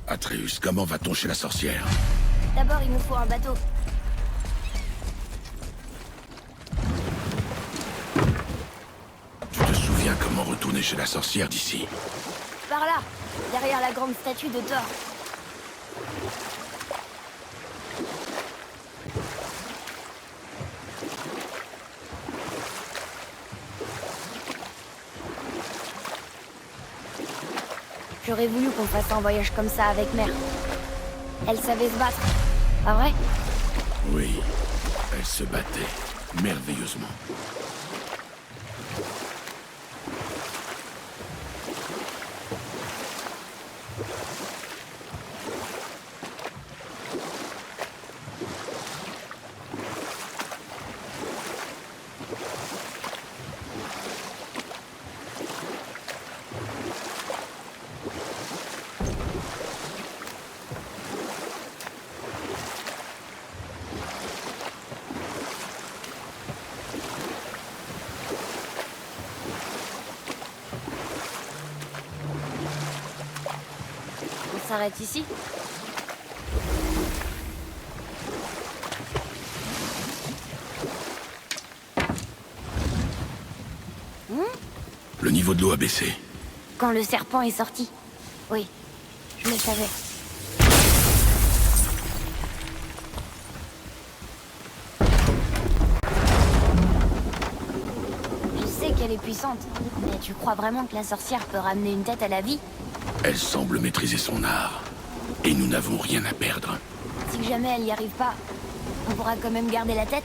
Atreus, comment va-t-on chez la sorcière? D'abord, il nous faut un bateau. Tu te souviens comment retourner chez la sorcière d'ici? Par là, derrière la grande statue de Thor. J'aurais voulu qu'on fasse un voyage comme ça avec Mère. Elle savait se battre, pas vrai? Oui, elle se battait merveilleusement. On s'arrête ici? Le niveau de l'eau a baissé. Quand le serpent est sorti. Oui, je le savais. Je sais qu'elle est puissante, mais tu crois vraiment que la sorcière peut ramener une tête à la vie? Elle semble maîtriser son art. Et nous n'avons rien à perdre. Si jamais elle n'y arrive pas, on pourra quand même garder la tête?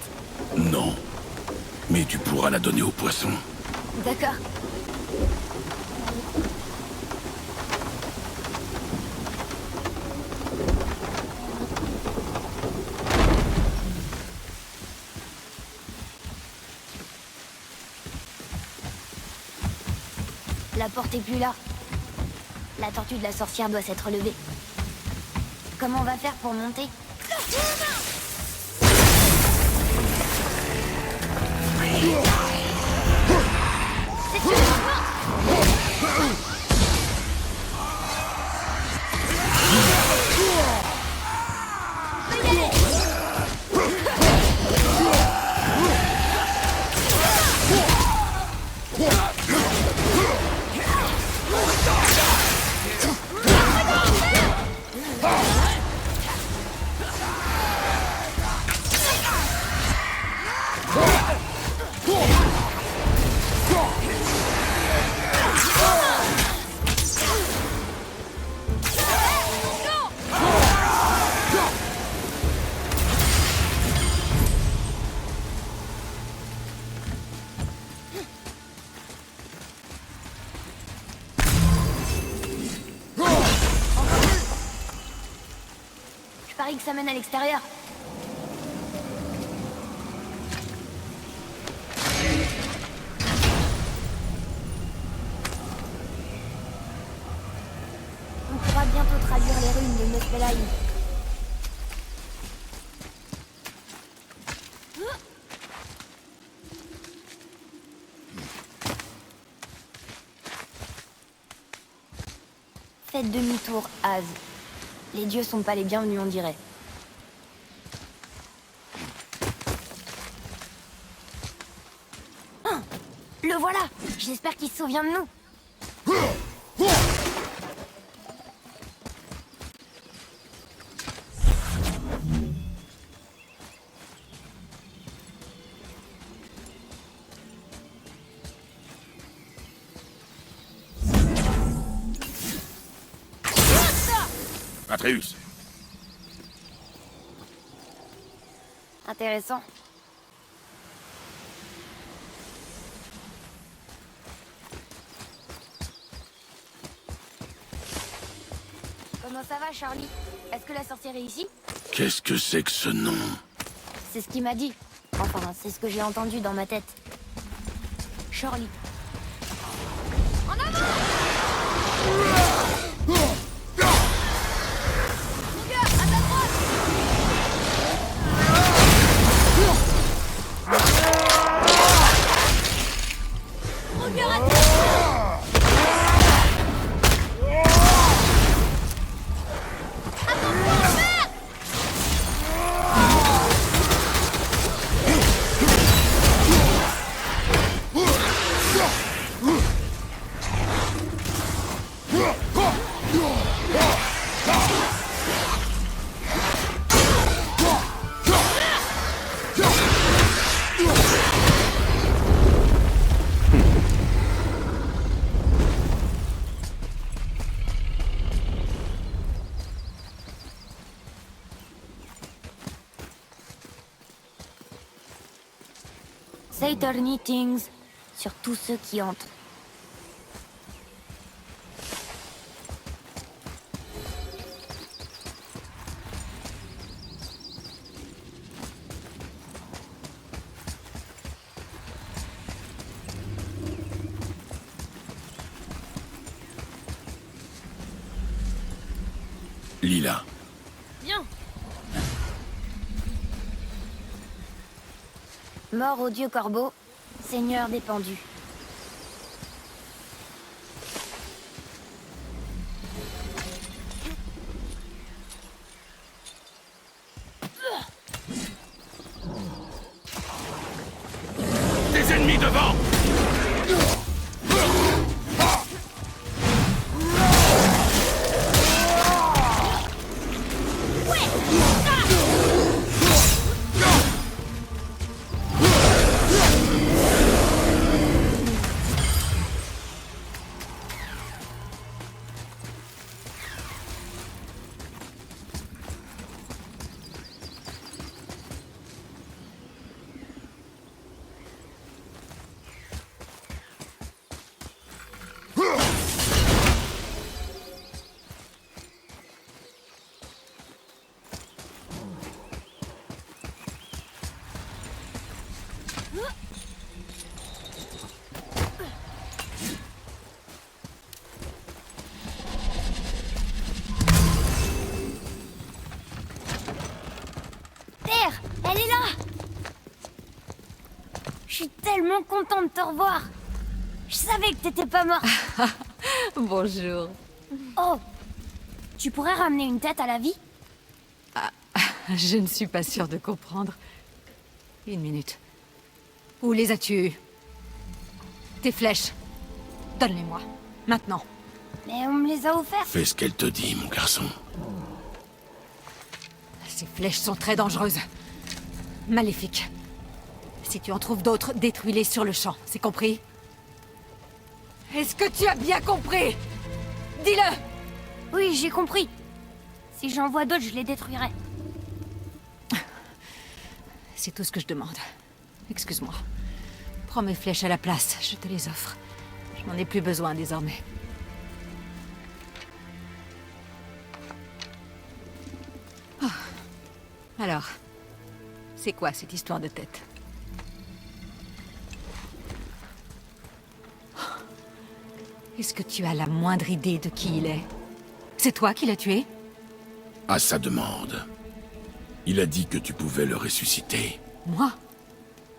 Non. Mais tu pourras la donner aux poissons. D'accord. La porte est plus là. La tortue de la sorcière doit s'être levée. Comment on va faire pour monter? C'est une porte! Je parie que ça mène à l'extérieur. On pourra bientôt traduire les runes de Muspelheim. Faites demi-tour, Az. Les dieux sont pas les bienvenus, on dirait. Ah, le voilà! J'espère qu'il se souvient de nous. Atreus, Intéressant. Comment ça va, Charlie? Est-ce que la sorcière est ici? qu'est-ce que c'est que ce nom? C'est ce qu'il m'a dit. Enfin, c'est ce que j'ai entendu dans ma tête. Charlie. En avant! Mon gars, à ta droite! Mon gars, à ta droite! Saturny Things sur tous ceux qui entrent. Lila. Viens. Mort au dieu corbeau, seigneur des pendus. Des ennemis devant! Terre, elle est là! Je suis tellement contente de te revoir. Je savais que t'étais pas mort. Bonjour. Oh, tu pourrais ramener une tête à la vie? Je ne suis pas sûre de comprendre. Une minute. Où les as-tu eues? Tes flèches. Donne-les-moi. Maintenant. Mais on me les a offertes. Fais ce qu'elle te dit, mon garçon. Ces flèches sont très dangereuses. Maléfiques. Si tu en trouves d'autres, détruis-les sur le champ. C'est compris? Est-ce que tu as bien compris? Dis-le! Oui, j'ai compris. Si j'en vois d'autres, je les détruirai. C'est tout ce que je demande. Excuse-moi. Prends mes flèches à la place, je te les offre. Je n'en ai plus besoin désormais. Oh. Alors, c'est quoi cette histoire de tête? Est-ce que tu as la moindre idée de qui il est? C'est toi qui l'as tué? À sa demande. Il a dit que tu pouvais le ressusciter. Moi?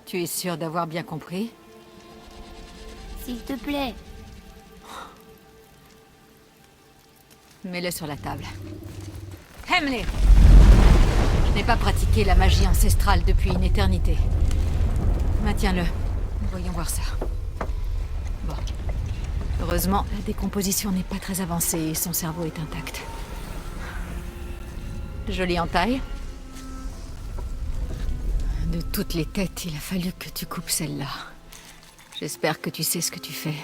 Tu es sûr d'avoir bien compris? S'il te plaît. Mets-le sur la table. Hemley! Je n'ai pas pratiqué la magie ancestrale depuis une éternité. Maintiens-le. Voyons voir ça. Bon. Heureusement, la décomposition n'est pas très avancée et son cerveau est intact. Jolie entaille. De toutes les têtes, il a fallu que tu coupes celle-là. J'espère que tu sais ce que tu fais.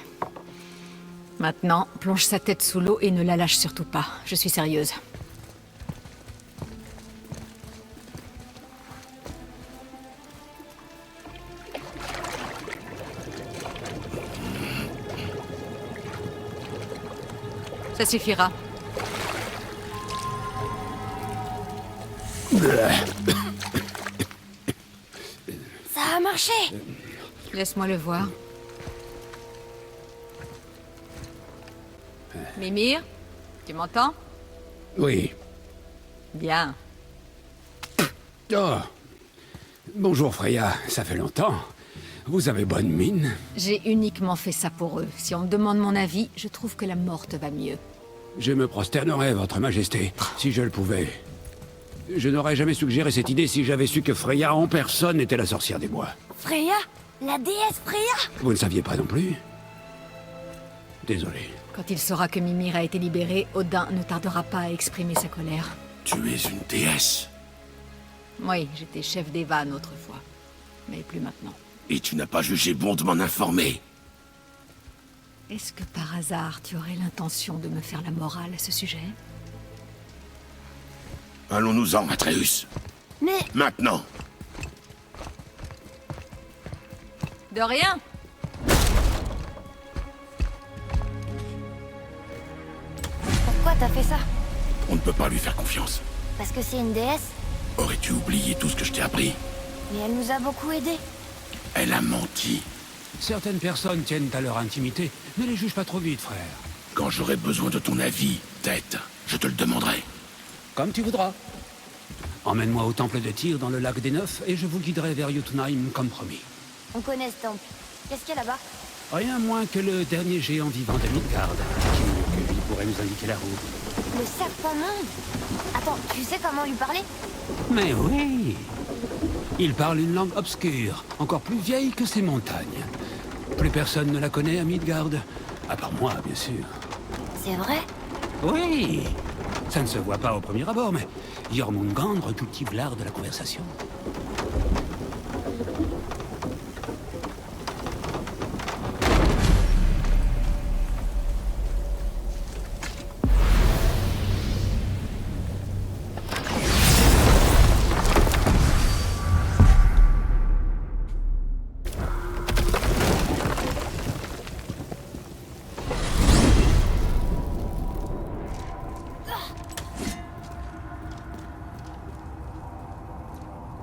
Maintenant, plonge sa tête sous l'eau et ne la lâche surtout pas. Je suis sérieuse. Ça suffira. Ça a marché! Laisse-moi le voir. Mimir, tu m'entends? Oui. Bien. Oh. Bonjour Freya, ça fait longtemps. Vous avez bonne mine. J'ai uniquement fait ça pour eux. Si on me demande mon avis, je trouve que la mort te va mieux. Je me prosternerais, votre majesté, si je le pouvais. Je n'aurais jamais suggéré cette idée si j'avais su que Freya en personne était la sorcière des bois. Freya? La déesse Freya? Vous ne saviez pas non plus? Désolé. Quand il saura que Mimir a été libéré, Odin ne tardera pas à exprimer sa colère. Tu es une déesse. Oui, j'étais chef des vannes autrefois. Mais plus maintenant. Et tu n'as pas jugé bon de m'en informer. Est-ce que par hasard, tu aurais l'intention de me faire la morale à ce sujet? Allons-nous-en, Atreus. Mais... Maintenant. De rien! Pourquoi t'as fait ça? On ne peut pas lui faire confiance. Parce que c'est une déesse? Aurais-tu oublié tout ce que je t'ai appris? Mais elle nous a beaucoup aidés. Elle a menti. Certaines personnes tiennent à leur intimité. Ne les juge pas trop vite, frère. Quand j'aurai besoin de ton avis, Tête, je te le demanderai. Comme tu voudras. Emmène-moi au temple de Tyr dans le lac des Neufs et je vous guiderai vers Jotunheim comme promis. On connaît ce temple. Qu'est-ce qu'il y a là-bas? Rien moins que le dernier géant vivant de Midgard, qui mieux que lui pourrait nous indiquer la route. Le serpent monde? Attends, tu sais comment lui parler? Mais oui. Il parle une langue obscure, encore plus vieille que ces montagnes. Plus personne ne la connaît à Midgard, à part moi, bien sûr. C'est vrai? Oui. Ça ne se voit pas au premier abord, mais Jormungandr cultive l'art de la conversation.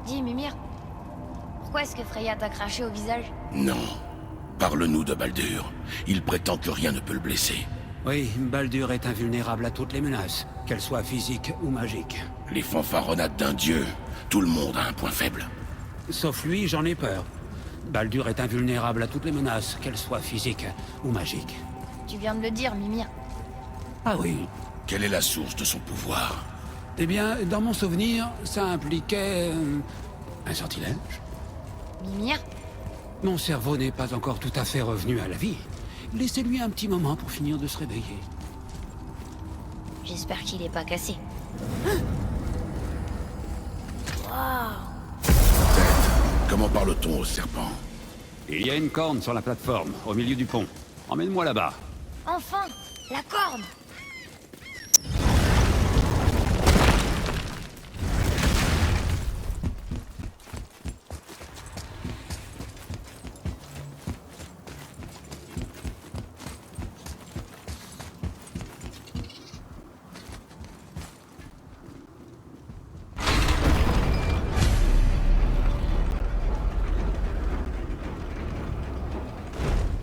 Dis, Mimir, pourquoi est-ce que Freya t'a craché au visage? Non. Parle-nous de Baldur. Il prétend que rien ne peut le blesser. Oui, Baldur est invulnérable à toutes les menaces, qu'elles soient physiques ou magiques. Les fanfaronnades d'un dieu. Tout le monde a un point faible. Sauf lui, j'en ai peur. Baldur est invulnérable à toutes les menaces, qu'elles soient physiques ou magiques. Tu viens de le dire, Mimir. Ah oui. Quelle est la source de son pouvoir? Eh bien, dans mon souvenir, ça impliquait... un sortilège. Mimir? Mon cerveau n'est pas encore tout à fait revenu à la vie. Laissez-lui un petit moment pour finir de se réveiller. J'espère qu'il est pas cassé. Waouh! Comment parle-t-on au serpent? Il y a une corne sur la plateforme, au milieu du pont. Emmène-moi là-bas. Enfin! La corne!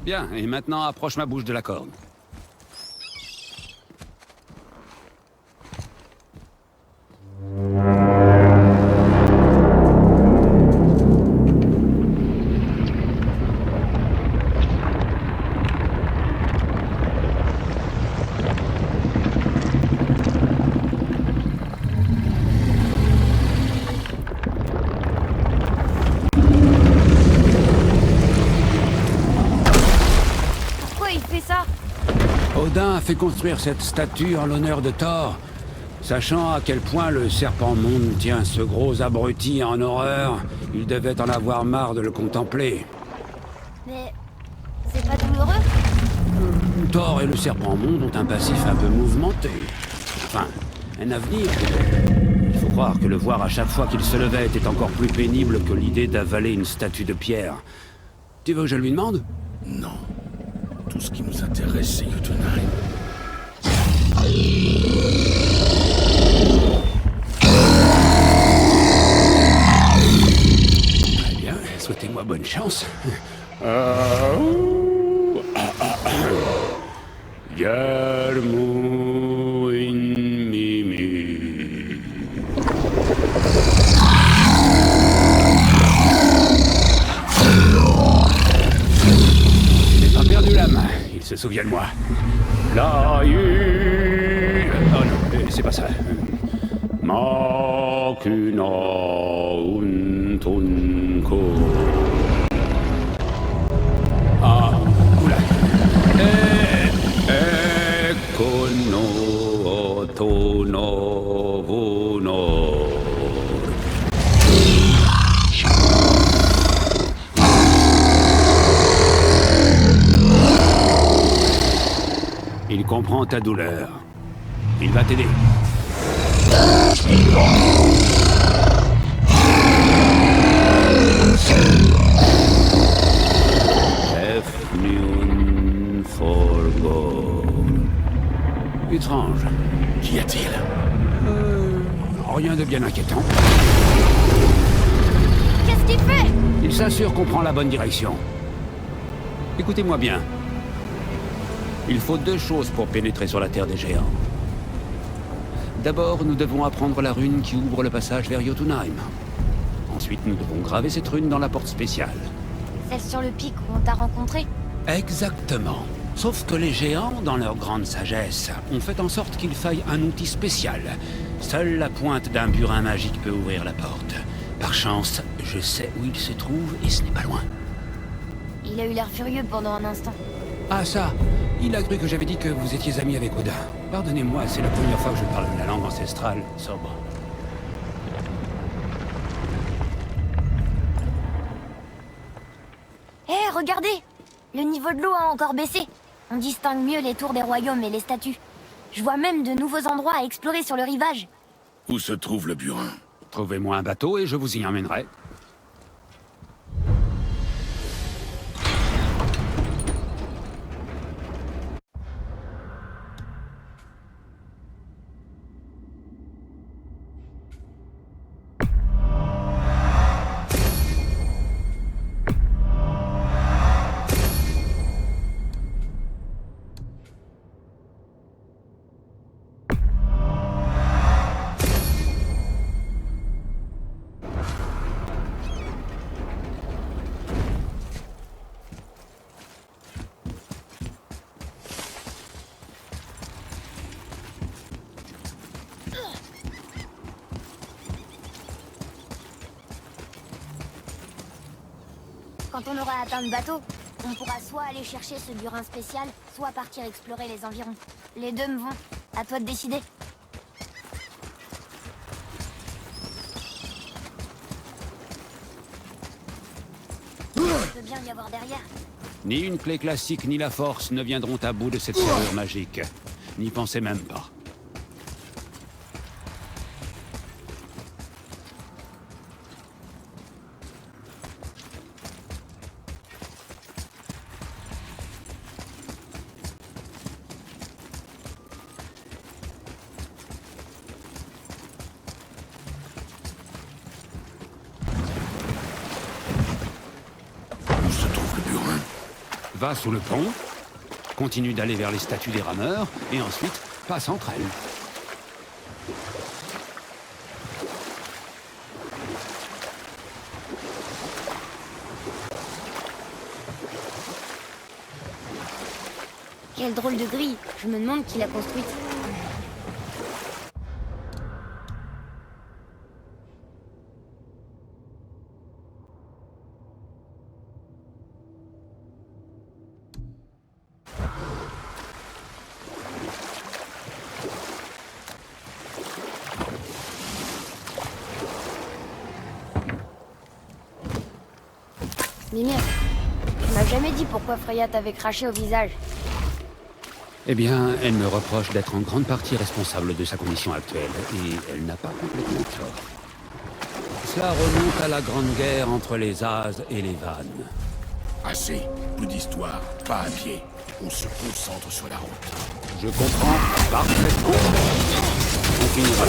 Bien, et maintenant approche ma bouche de la corne. fait construire cette statue en l'honneur de Thor, sachant à quel point le serpent monde tient ce gros abruti en horreur. Il devait en avoir marre de le contempler. Mais c'est pas douloureux? Thor et le serpent monde ont un passif un peu mouvementé. Enfin, un avenir. Il faut croire que le voir à chaque fois qu'il se levait était encore plus pénible que l'idée d'avaler une statue de pierre. Tu veux que je lui demande? Non. Tout ce qui nous intéresse, c'est Jotunheim. Très bien, souhaitez-moi bonne chance. Yarmo in Mimi. J'ai pas perdu la main, il se souvient de moi. La yu... Oh non, c'est pas ça. Makuna untunko. Ah, oula. Kono tono vuno. Il comprend ta douleur. Il va t'aider. Efnun forgo. Étrange. Qu'y a-t-il? Rien de bien inquiétant. Qu'est-ce qu'il fait? Il s'assure qu'on prend la bonne direction. Écoutez-moi bien. Il faut 2 choses pour pénétrer sur la Terre des Géants. D'abord, nous devons apprendre la rune qui ouvre le passage vers Jotunheim. Ensuite, nous devons graver cette rune dans la porte spéciale. Celle sur le pic où on t'a rencontré? Exactement. Sauf que les géants, dans leur grande sagesse, ont fait en sorte qu'il faille un outil spécial. Seule la pointe d'un burin magique peut ouvrir la porte. Par chance, je sais où il se trouve et ce n'est pas loin. Il a eu l'air furieux pendant un instant. Ah ça, il a cru que j'avais dit que vous étiez amis avec Odin. Pardonnez-moi, c'est la première fois que je parle la langue ancestrale sobre. Hé, regardez! Le niveau de l'eau a encore baissé. On distingue mieux les tours des royaumes et les statues. Je vois même de nouveaux endroits à explorer sur le rivage. Où se trouve le burin? Trouvez-moi un bateau et je vous y emmènerai. Quand on aura atteint le bateau, on pourra soit aller chercher ce burin spécial, soit partir explorer les environs. Les deux me vont. À toi de décider. Il peut bien y avoir derrière. Ni une clé classique ni la force ne viendront à bout de cette serrure magique. N'y pensez même pas. Où se trouve le burin? Va sous le pont, continue d'aller vers les statues des rameurs, et ensuite passe entre elles. Quelle drôle de grille. Je me demande qui l'a construite. Mimir, tu m'as jamais dit pourquoi Freya t'avait craché au visage. Eh bien, elle me reproche d'être en grande partie responsable de sa condition actuelle, et elle n'a pas complètement tort. Cela remonte à la grande guerre entre les Azes et les Vannes. Assez. Peu d'histoire. Pas à pied. On se concentre sur la route. Je comprends parfaitement. On finira.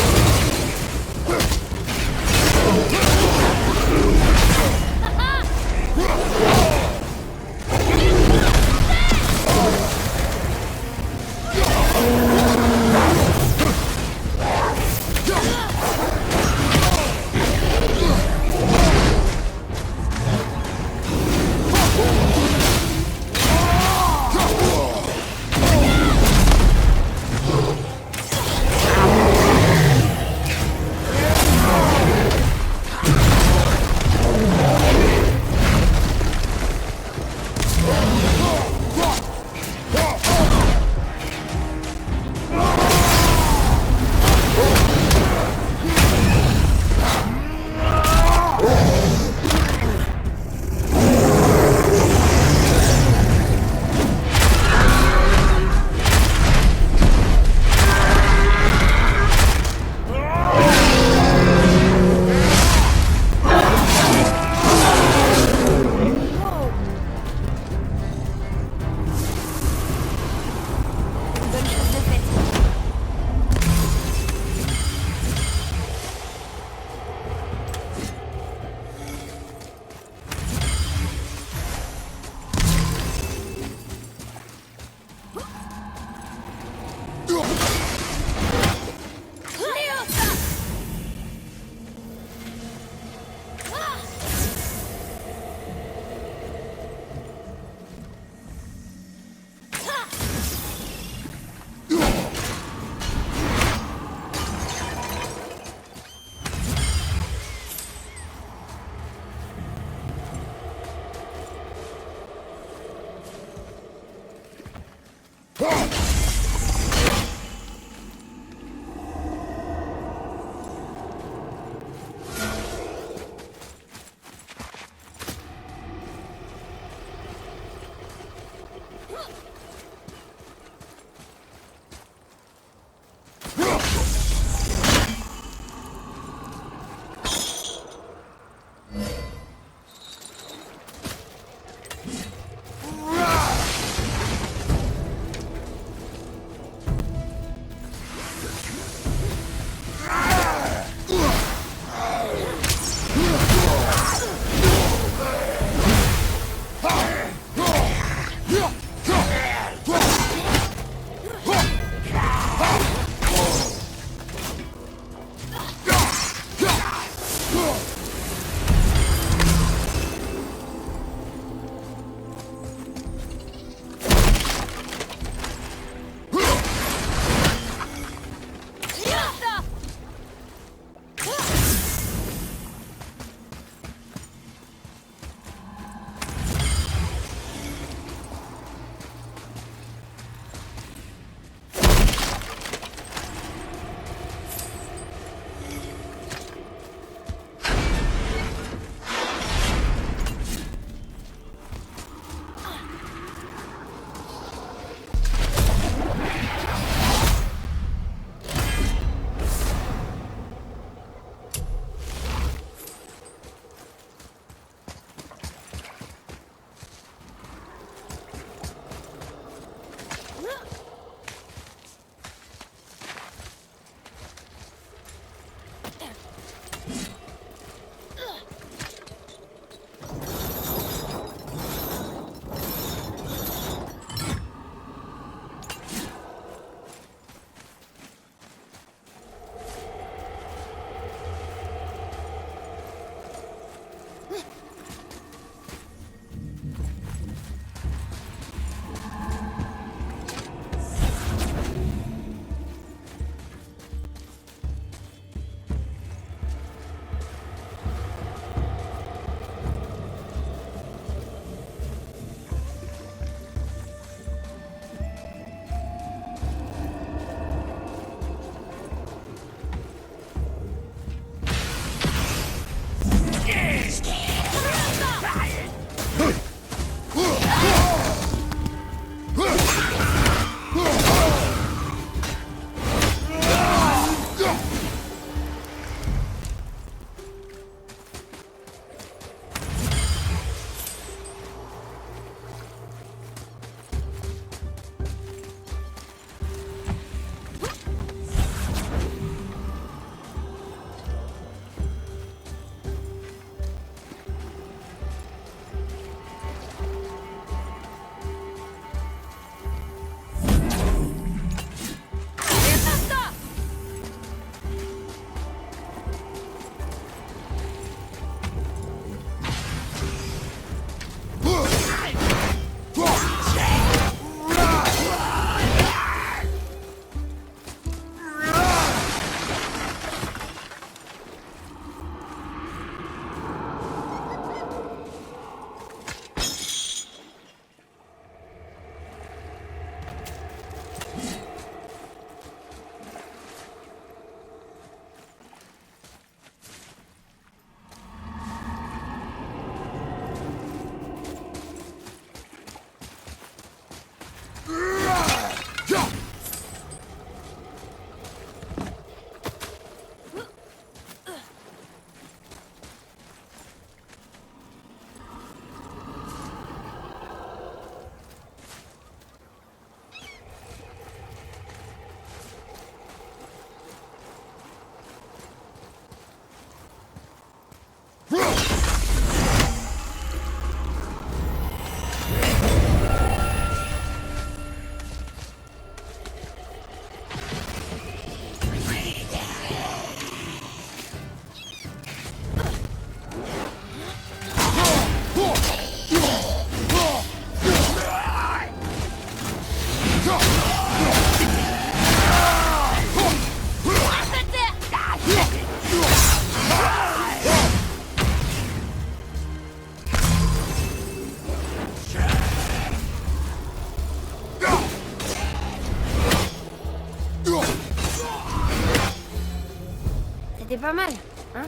C'était pas mal, hein?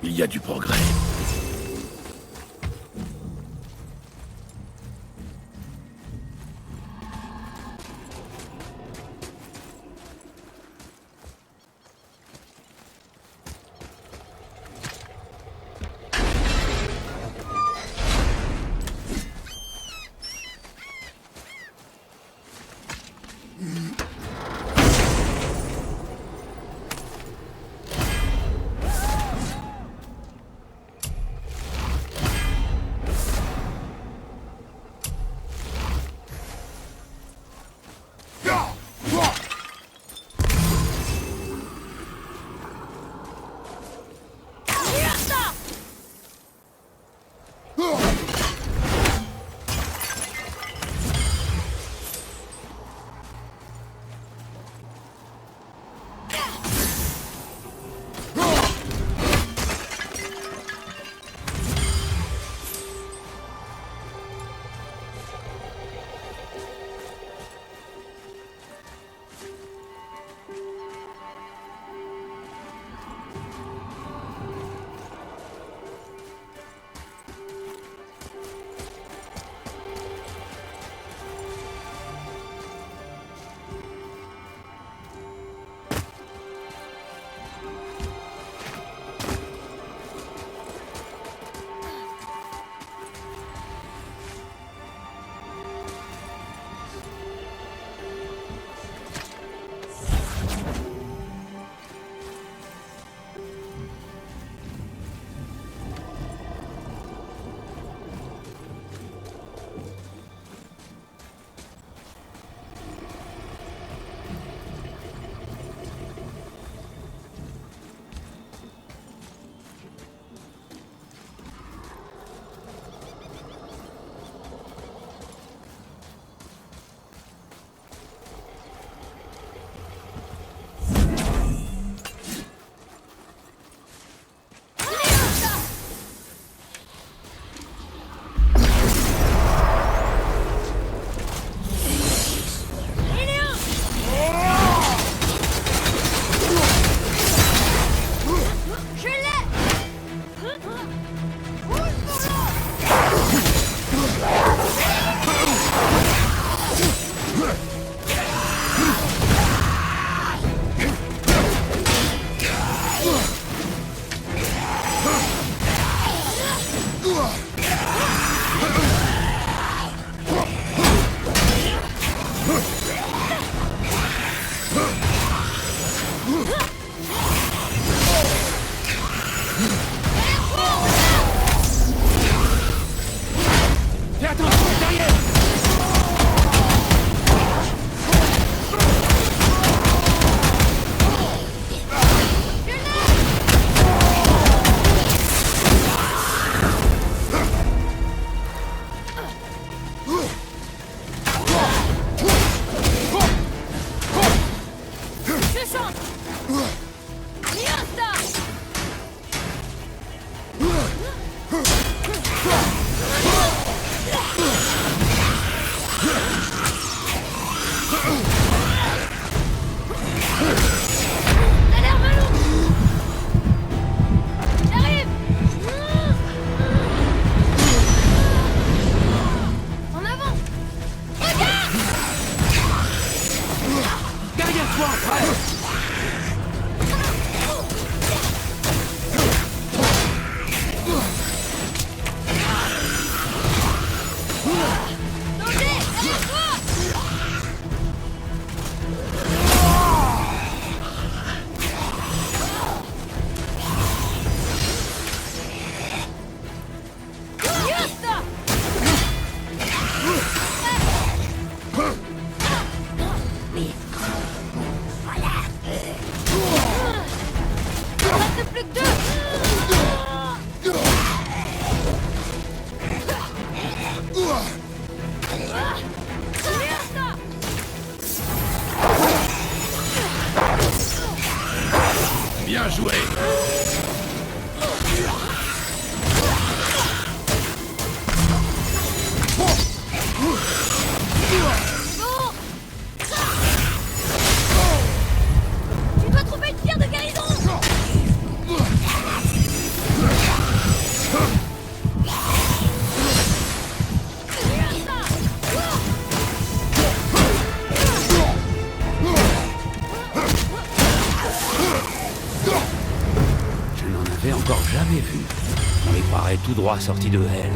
Il y a du progrès. Bien joué. Tu dois trouver une pierre de guérison. encore jamais vus. On les croirait tout droit sortis de Hell.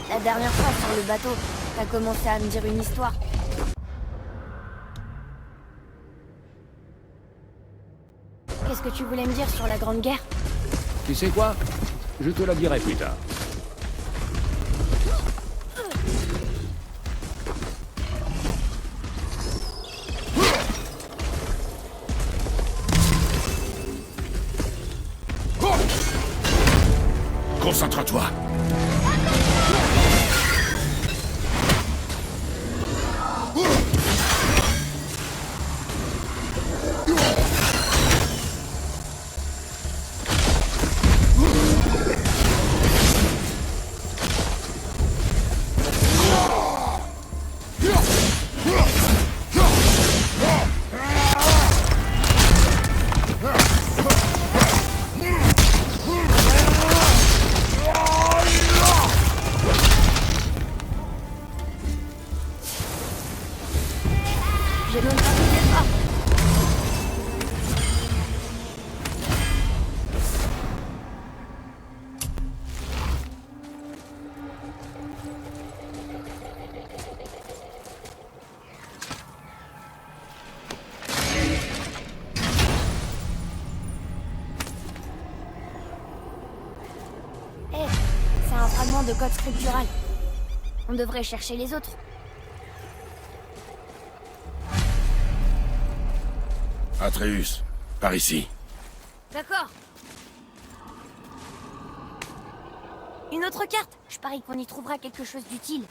La dernière fois sur le bateau, t'as commencé à me dire une histoire. Qu'est-ce que tu voulais me dire sur la Grande Guerre? Tu sais quoi? Je te la dirai plus tard. Concentre-toi. J'ai même pas fait d'effort. C'est un fragment de code scriptural. On devrait chercher les autres. Atreus, par ici. D'accord. Une autre carte. Je parie qu'on y trouvera quelque chose d'utile.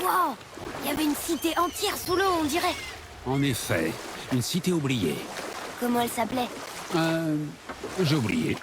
Wow! Il y avait une cité entière sous l'eau, on dirait. En effet, une cité oubliée. Comment elle s'appelait? J'ai oublié.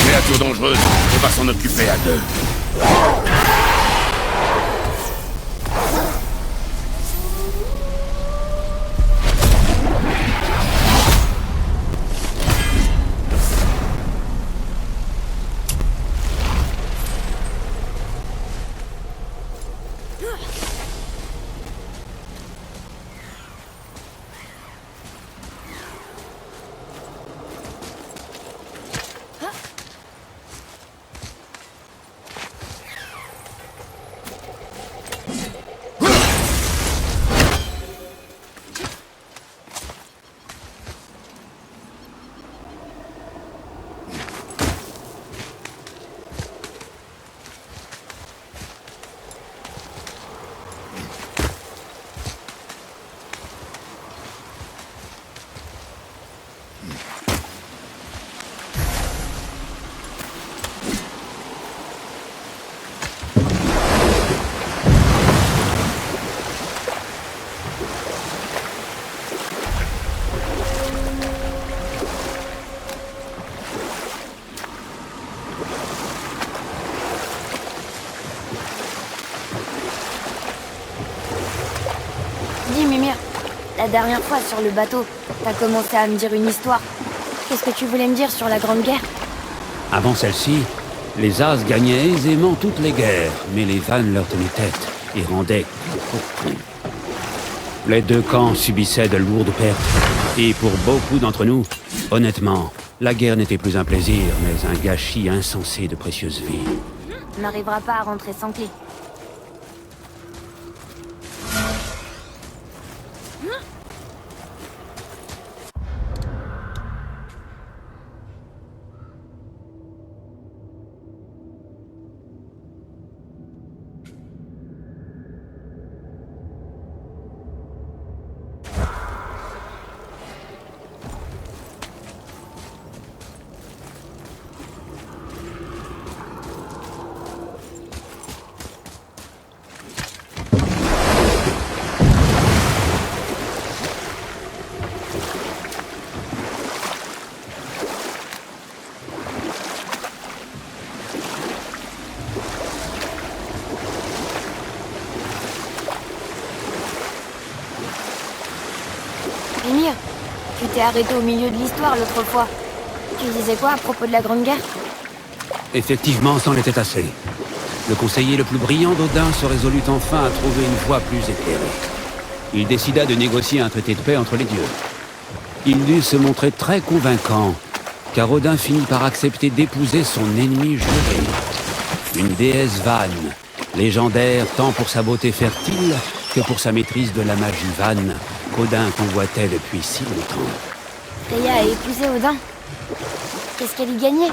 Créature dangereuse, on va s'en occuper à deux. Dis Mimir, la dernière fois sur le bateau, t'as commencé à me dire une histoire. Qu'est-ce que tu voulais me dire sur la Grande Guerre? Avant celle-ci, les As gagnaient aisément toutes les guerres, mais les Vannes leur tenaient tête et rendaient beaucoup. Les deux camps subissaient de lourdes pertes, et pour beaucoup d'entre nous, honnêtement, la guerre n'était plus un plaisir, mais un gâchis insensé de précieuses vies. On n'arrivera pas à rentrer sans clé. Mimir, tu t'es arrêté au milieu de l'histoire l'autre fois. Tu disais quoi à propos de la Grande Guerre? Effectivement, c'en était assez. Le conseiller le plus brillant d'Odin se résolut enfin à trouver une voie plus éclairée. Il décida de négocier un traité de paix entre les dieux. Il dut se montrer très convaincant, car Odin finit par accepter d'épouser son ennemi juré. Une déesse vanne, légendaire tant pour sa beauté fertile que pour sa maîtrise de la magie vanne, qu'Odin convoitait depuis si longtemps. Freya a épousé Odin. Qu'est-ce qu'elle y gagnait?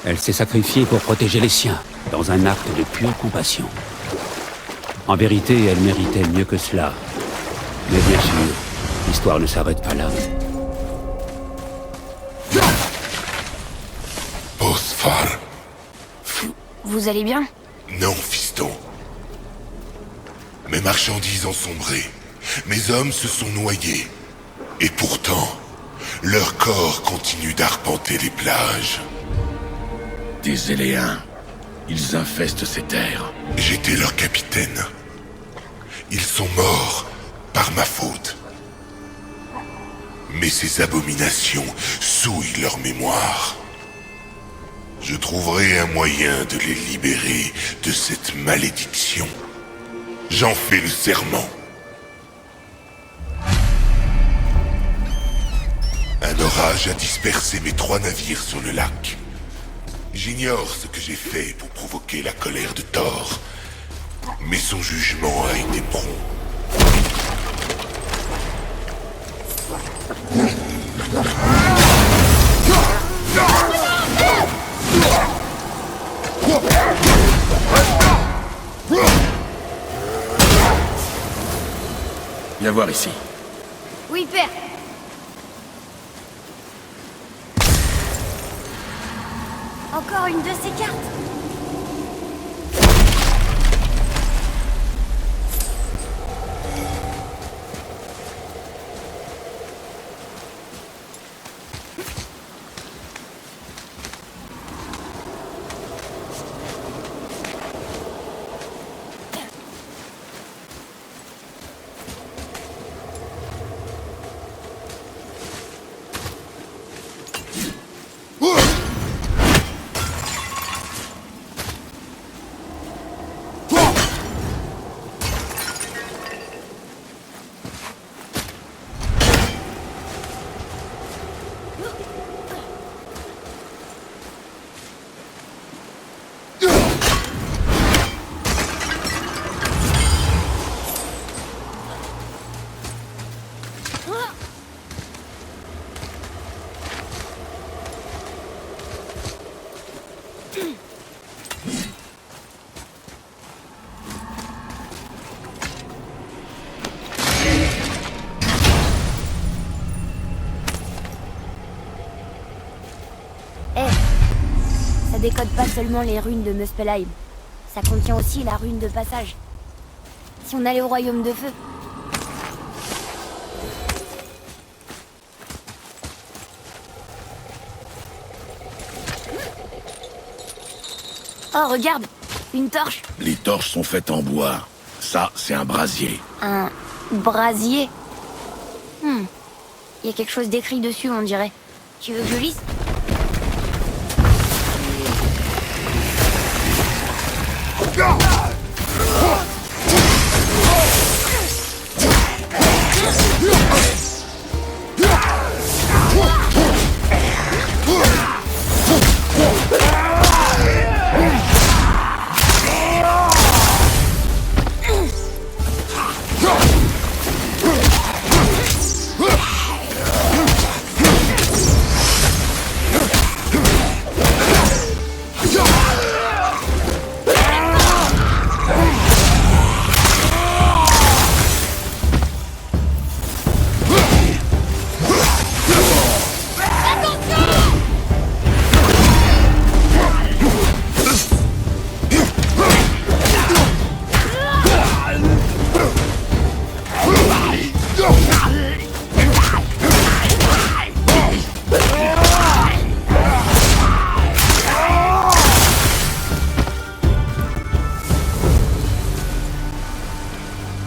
Elle s'est sacrifiée pour protéger les siens, dans un acte de pure compassion. En vérité, elle méritait mieux que cela. Mais bien sûr, l'histoire ne s'arrête pas là. Osfar. Vous allez bien? Non, fiston. Mes marchandises ont sombré. Mes hommes se sont noyés. Et pourtant, leur corps continue d'arpenter les plages. Des Éléens. Ils infestent ces terres. J'étais leur capitaine. Ils sont morts par ma faute. Mais ces abominations souillent leur mémoire. Je trouverai un moyen de les libérer de cette malédiction. J'en fais le serment. Un orage a dispersé mes 3 navires sur le lac. J'ignore ce que j'ai fait pour provoquer la colère de Thor, mais son jugement a été prompt. Viens voir ici. Oui, père. Encore une de ces cartes. Ça décode pas seulement les runes de Muspelheim. Ça contient aussi la rune de passage. Si on allait au royaume de feu. Oh, regarde! Une torche! Les torches sont faites en bois. Ça, c'est un brasier. Un brasier? Il y a quelque chose d'écrit dessus, on dirait. Tu veux que je lise?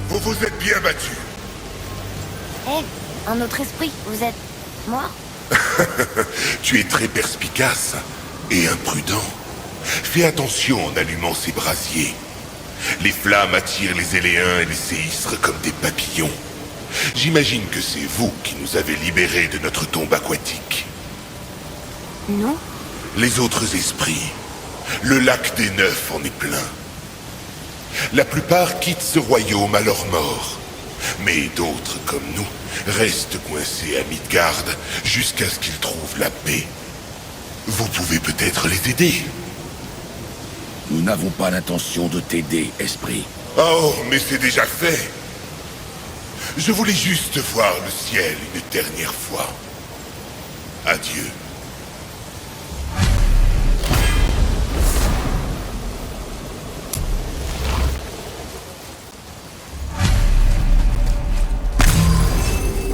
Vous vous êtes bien battu. Un autre esprit, vous êtes mort? Tu es très perspicace et imprudent. Fais attention en allumant ces brasiers. Les flammes attirent les éléens et les séistres comme des papillons. J'imagine que c'est vous qui nous avez libérés de notre tombe aquatique. Non? Les autres esprits, le lac des Neufs en est plein. La plupart quittent ce royaume à leur mort. Mais d'autres, comme nous, restent coincés à Midgard jusqu'à ce qu'ils trouvent la paix. Vous pouvez peut-être les aider. Nous n'avons pas l'intention de t'aider, esprit. Oh, mais c'est déjà fait. Je voulais juste voir le ciel une dernière fois. Adieu.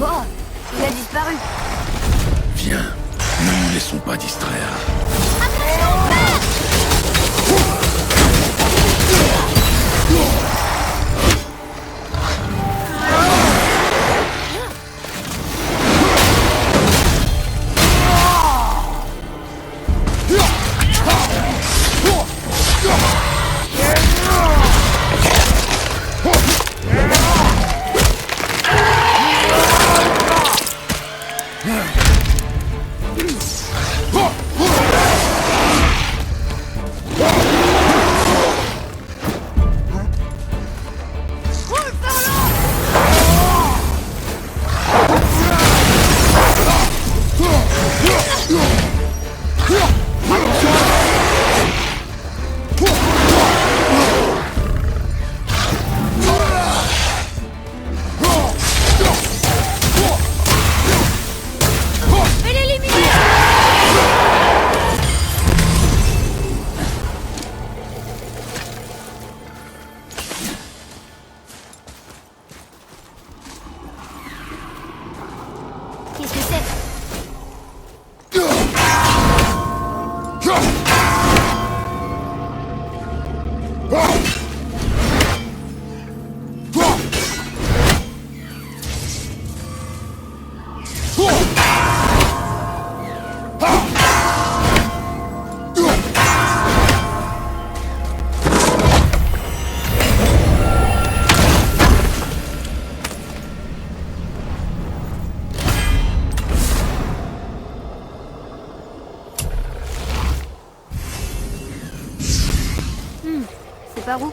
Oh, il a disparu. Viens, ne nous laissons pas distraire. C'est par où?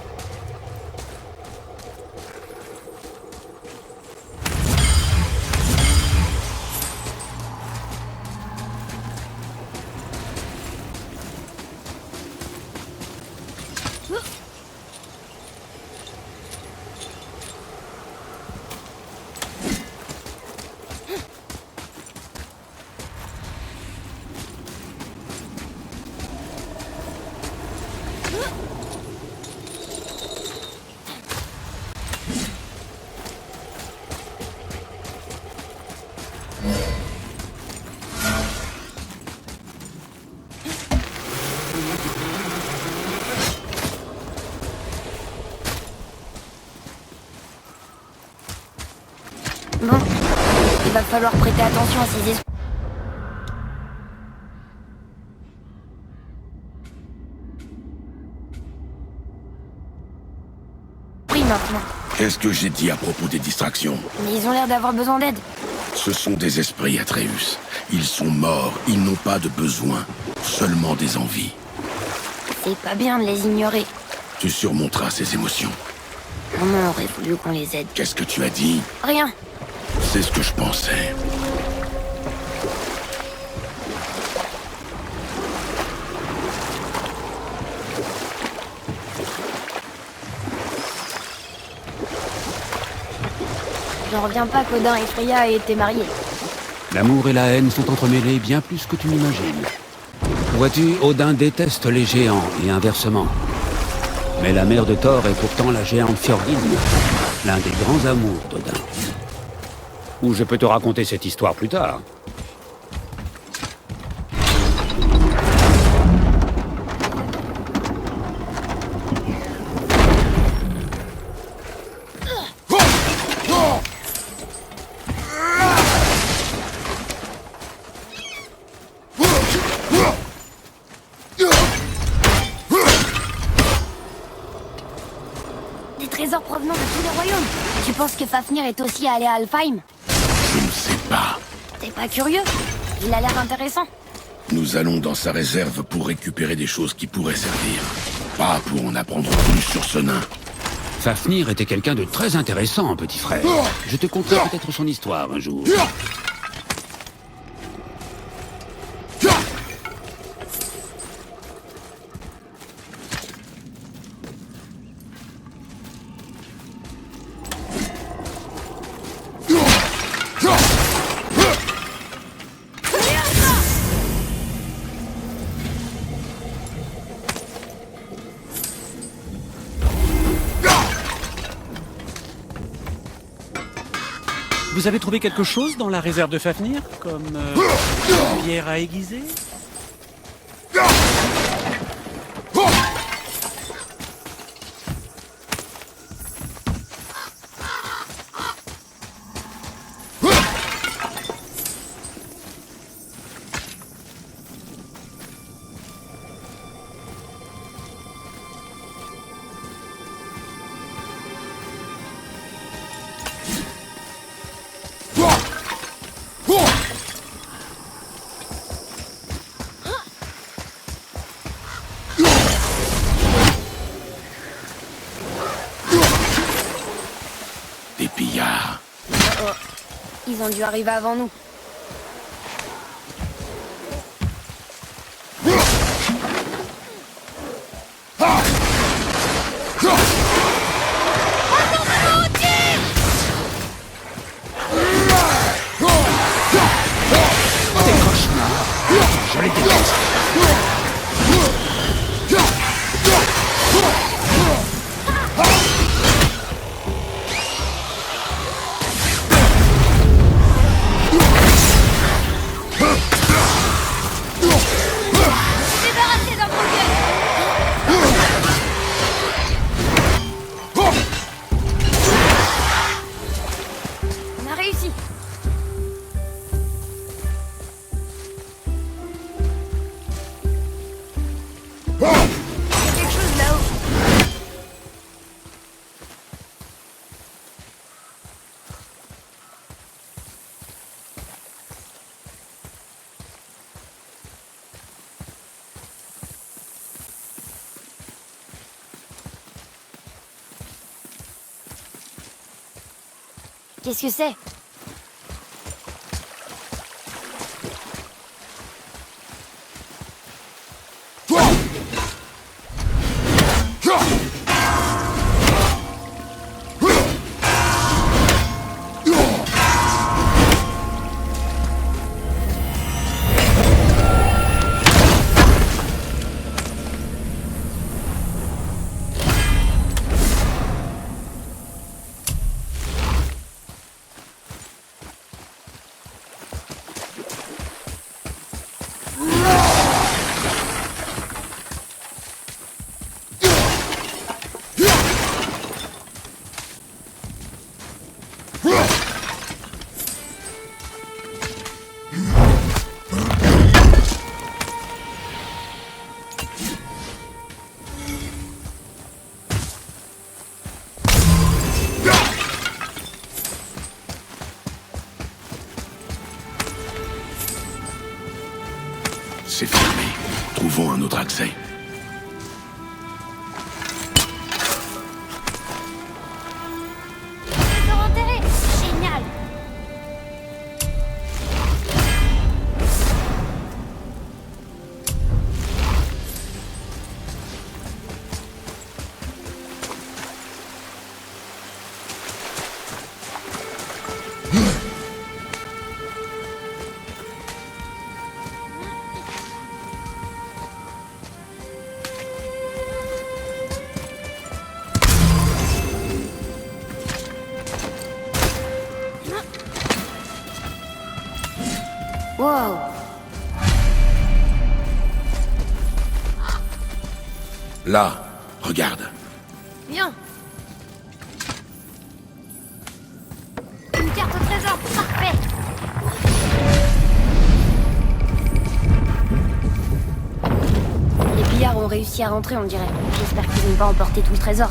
Bon, il va falloir prêter attention à ces esprits maintenant. Qu'est-ce que j'ai dit à propos des distractions? Mais ils ont l'air d'avoir besoin d'aide. Ce sont des esprits, Atreus. Ils sont morts, ils n'ont pas de besoin, seulement des envies. C'est pas bien de les ignorer. Tu surmonteras ces émotions. Maman aurait voulu qu'on les aide. Qu'est-ce que tu as dit? Rien. C'est ce que je pensais. J'en reviens pas qu'Odin et Freya aient été mariés. L'amour et la haine sont entremêlés bien plus que tu n'imagines. Vois-tu, Odin déteste les géants et inversement. Mais la mère de Thor est pourtant la géante Fjordine, l'un des grands amours d'Odin. Ou je peux te raconter cette histoire plus tard. Des trésors provenant de tous les royaumes. Tu penses que Fafnir est aussi allé à Alfheim? Je ne sais pas. T'es pas curieux? Il a l'air intéressant. Nous allons dans sa réserve pour récupérer des choses qui pourraient servir. Pas pour en apprendre plus sur ce nain. Fafnir était quelqu'un de très intéressant, petit frère. Je te conterai peut-être son histoire un jour. Vous avez trouvé quelque chose dans la réserve de Fafnir? Comme une pierre à aiguiser? Des pillards. Oh, ils ont dû arriver avant nous. Je les déteste. Qu'est-ce que c'est? C'est fermé. Trouvons un autre accès. Trésor enterré! Génial! Wow! Là, regarde. Bien! Une carte au trésor! Parfait! Les pillards ont réussi à rentrer, on dirait. J'espère qu'ils n'ont pas emporté tout le trésor.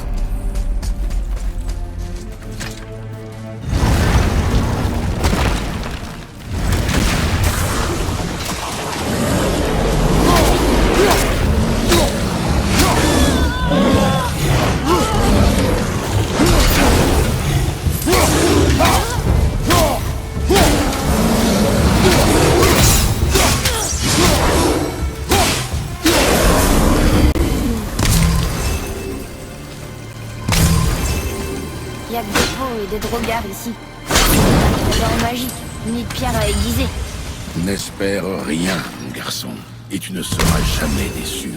Il y a que des faux et des drogards ici. Pas de trésor magique, ni de pierre à aiguiser. N'espère rien, mon garçon, et tu ne seras jamais déçu.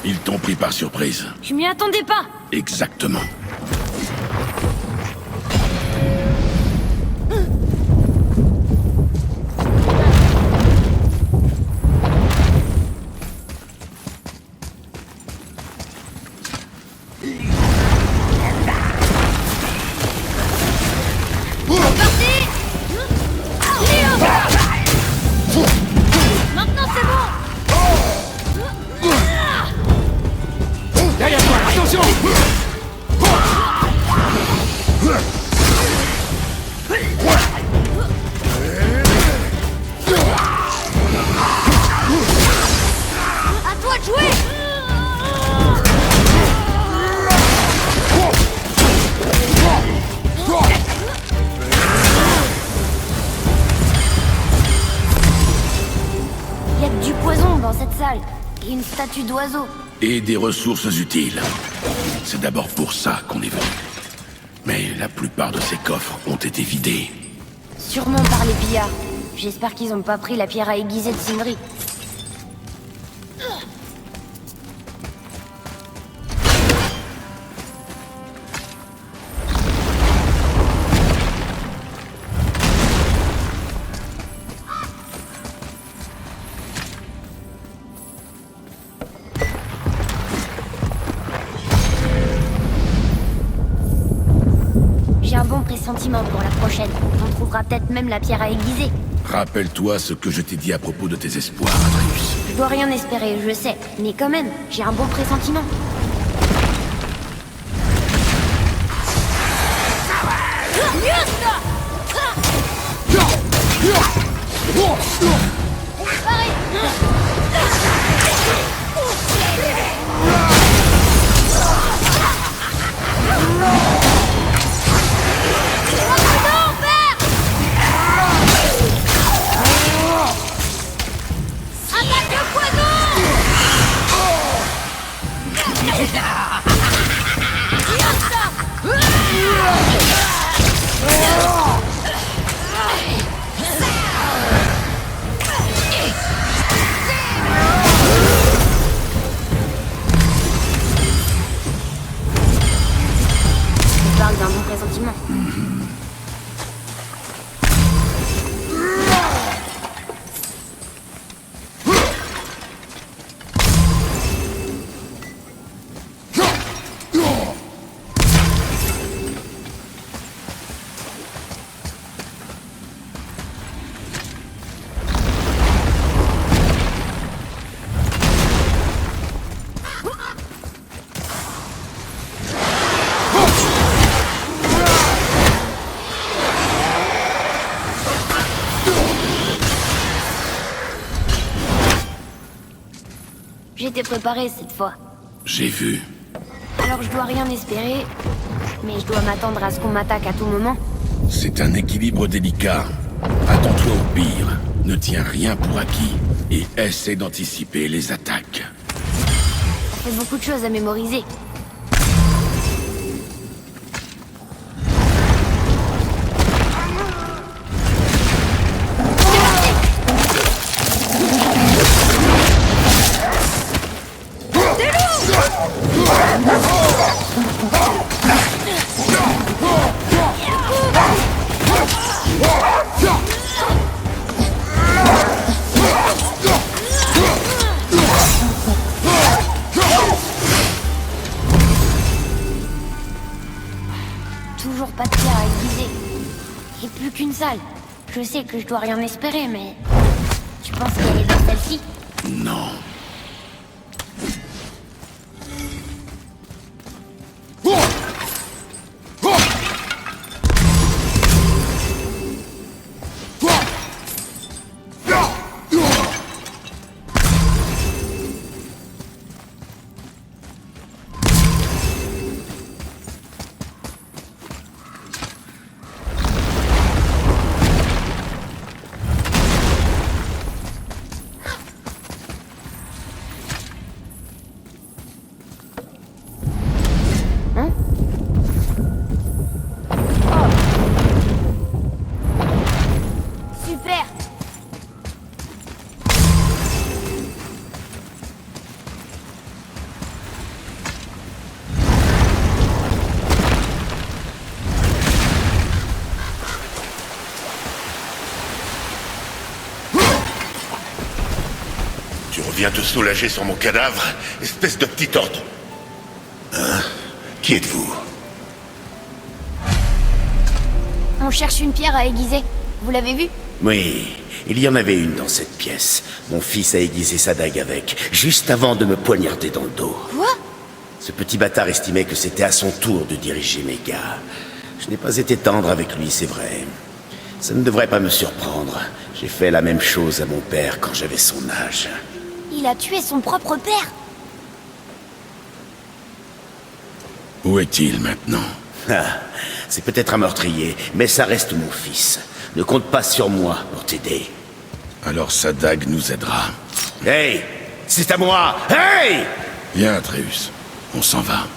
Ils t'ont pris par surprise. Je m'y attendais pas! Exactement. Maintenant c'est bon! Derrière toi, attention! À toi de jouer! Il y a que du poison dans cette salle. Et une statue d'oiseau. Et des ressources utiles. C'est d'abord pour ça qu'on est venu. Mais la plupart de ces coffres ont été vidés. Sûrement par les pillards. J'espère qu'ils ont pas pris la pierre à aiguiser de Sindri. J'ai un bon pressentiment pour la prochaine. On trouvera peut-être même la pierre à aiguiser. Rappelle-toi ce que je t'ai dit à propos de tes espoirs, Atreus. Je dois rien espérer, je sais. Mais quand même, j'ai un bon pressentiment. Je parle d'un bon pressentiment. J'étais préparé cette fois. J'ai vu. Alors je dois rien espérer, mais je dois m'attendre à ce qu'on m'attaque à tout moment. C'est un équilibre délicat. Attends-toi au pire. Ne tiens rien pour acquis. Et essaie d'anticiper les attaques. Ça fait beaucoup de choses à mémoriser. Toujours pas de pierre à aiguiser. Et plus qu'une salle. Je sais que je dois rien espérer, mais... Tu penses qu'elle est dans celle-ci? Non. Super! Tu reviens te soulager sur mon cadavre, espèce de petit ordre. Hein? Qui êtes-vous? On cherche une pierre à aiguiser. Vous l'avez vu? Oui, il y en avait une dans cette pièce. Mon fils a aiguisé sa dague avec, juste avant de me poignarder dans le dos. Quoi? Ce petit bâtard estimait que c'était à son tour de diriger mes gars. Je n'ai pas été tendre avec lui, c'est vrai. Ça ne devrait pas me surprendre. J'ai fait la même chose à mon père quand j'avais son âge. Il a tué son propre père. Où est-il maintenant? Ah, c'est peut-être un meurtrier, mais ça reste mon fils. Ne compte pas sur moi pour t'aider. Alors sa dague nous aidera. Hey! C'est à moi! Hey! Viens, Atreus. On s'en va.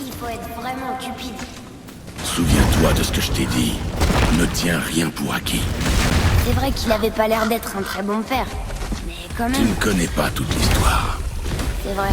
Il faut être vraiment cupide. Souviens-toi de ce que je t'ai dit. Ne tiens rien pour acquis. C'est vrai qu'il avait pas l'air d'être un très bon père. Mais quand Tu même, ne connais pas toute l'histoire. c'est vrai.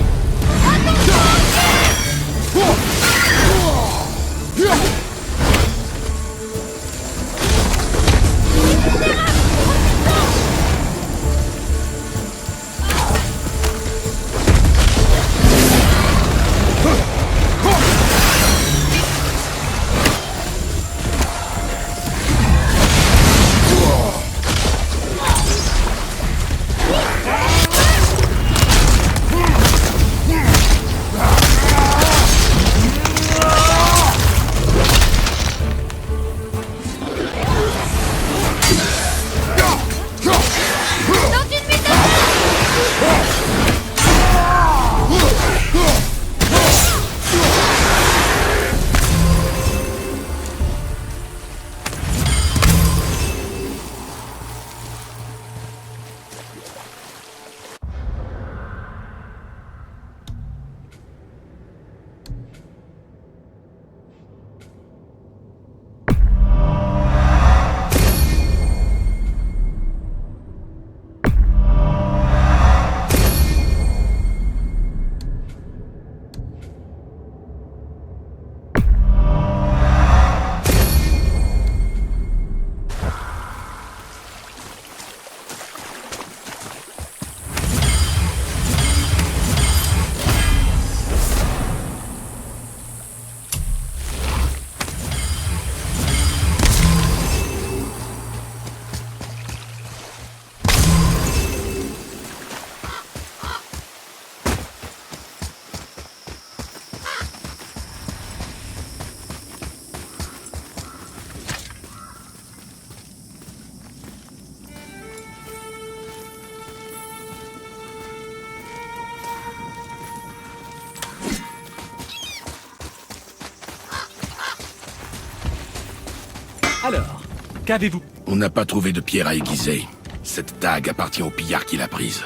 Alors, qu'avez-vous? On n'a pas trouvé de pierre à aiguiser. Cette dague appartient au pillard qui l'a prise.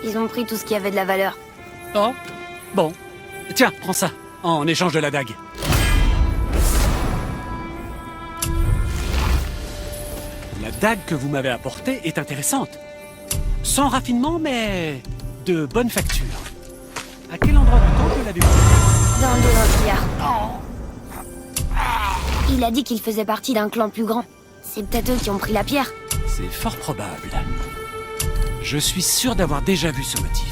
Ils ont pris tout ce qui avait de la valeur. Oh, bon. Tiens, prends ça, en échange de la dague. La dague que vous m'avez apportée est intéressante. Sans raffinement, mais de bonne facture. À quel endroit du temple l'avez-vous? Dans le dos d'un pillard. Il a dit qu'il faisait partie d'un clan plus grand. C'est peut-être eux qui ont pris la pierre. C'est fort probable. Je suis sûr d'avoir déjà vu ce motif.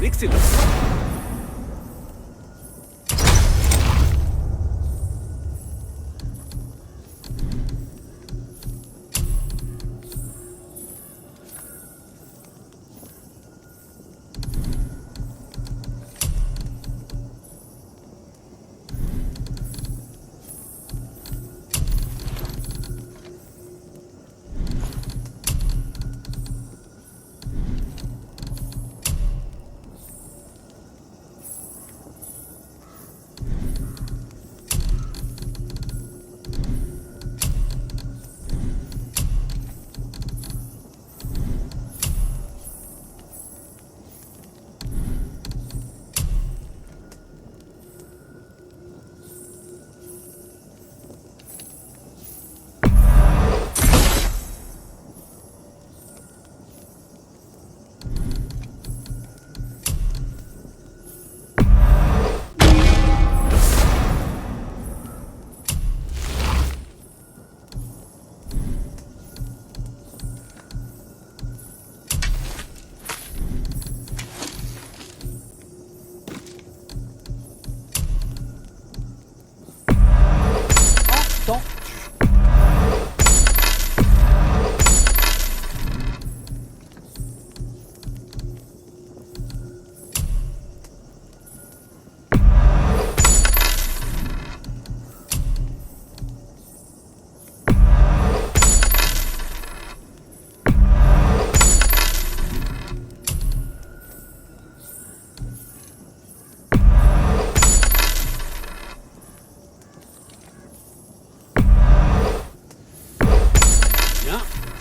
Excellent.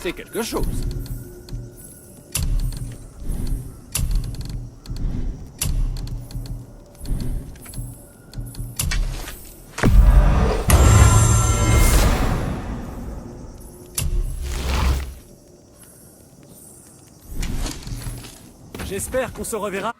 C'est quelque chose. J'espère qu'on se reverra.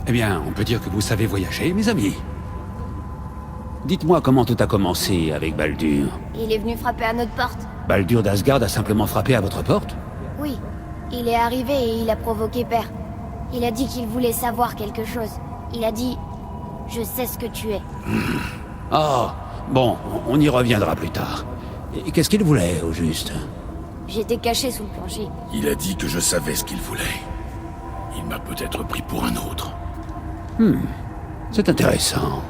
Eh bien, on peut dire que vous savez voyager, mes amis. Dites-moi comment tout a commencé avec Baldur. Il est venu frapper à notre porte. Baldur d'Asgard a simplement frappé à votre porte? Oui, il est arrivé et il a provoqué Père. Il a dit qu'il voulait savoir quelque chose. Il a dit « Je sais ce que tu es Ah, bon, on y reviendra plus tard. Et qu'est-ce qu'il voulait, au juste? » J'étais caché sous le plancher. Il a dit que je savais ce qu'il voulait. Il m'a peut-être pris pour un autre. C'est intéressant.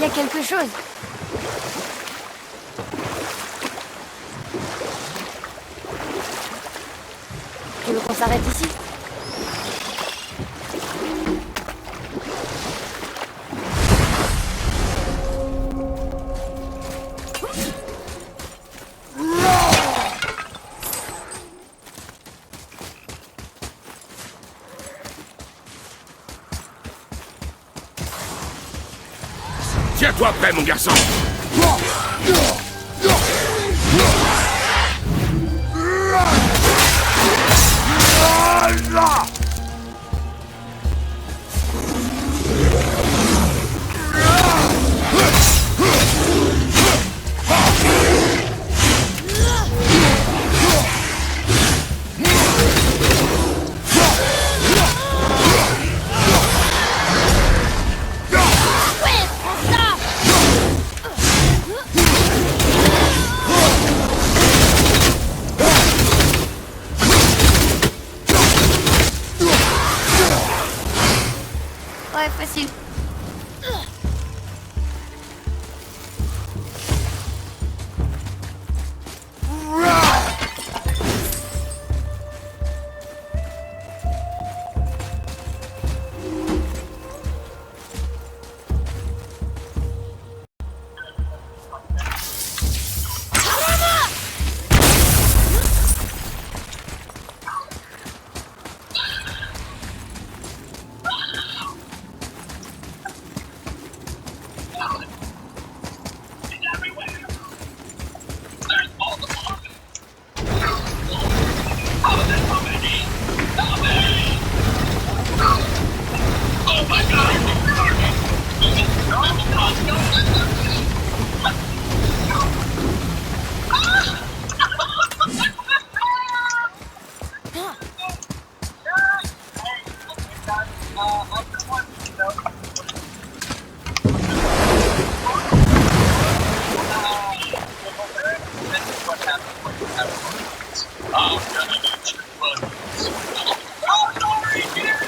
Il y a quelque chose. Tu veux qu'on s'arrête ici? Tiens-toi prêt, mon garçon! Ouais, facile.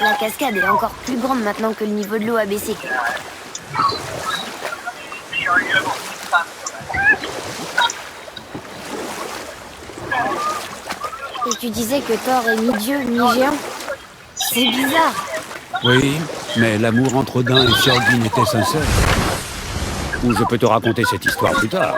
La cascade est encore plus grande maintenant que le niveau de l'eau a baissé. Et tu disais que Thor est mi-dieu, mi-géant? C'est bizarre. Oui, mais l'amour entre Odin et Fjordin était sincère. Ou je peux te raconter cette histoire plus tard.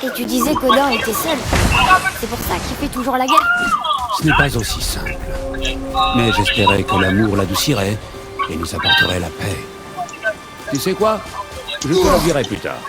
Et tu disais qu'Odin était seul. C'est pour ça qu'il fait toujours la guerre. Ce n'est pas aussi simple. Mais j'espérais que l'amour l'adoucirait et nous apporterait la paix. Tu sais quoi? Je te le dirai plus tard.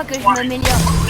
crois que je m'améliore.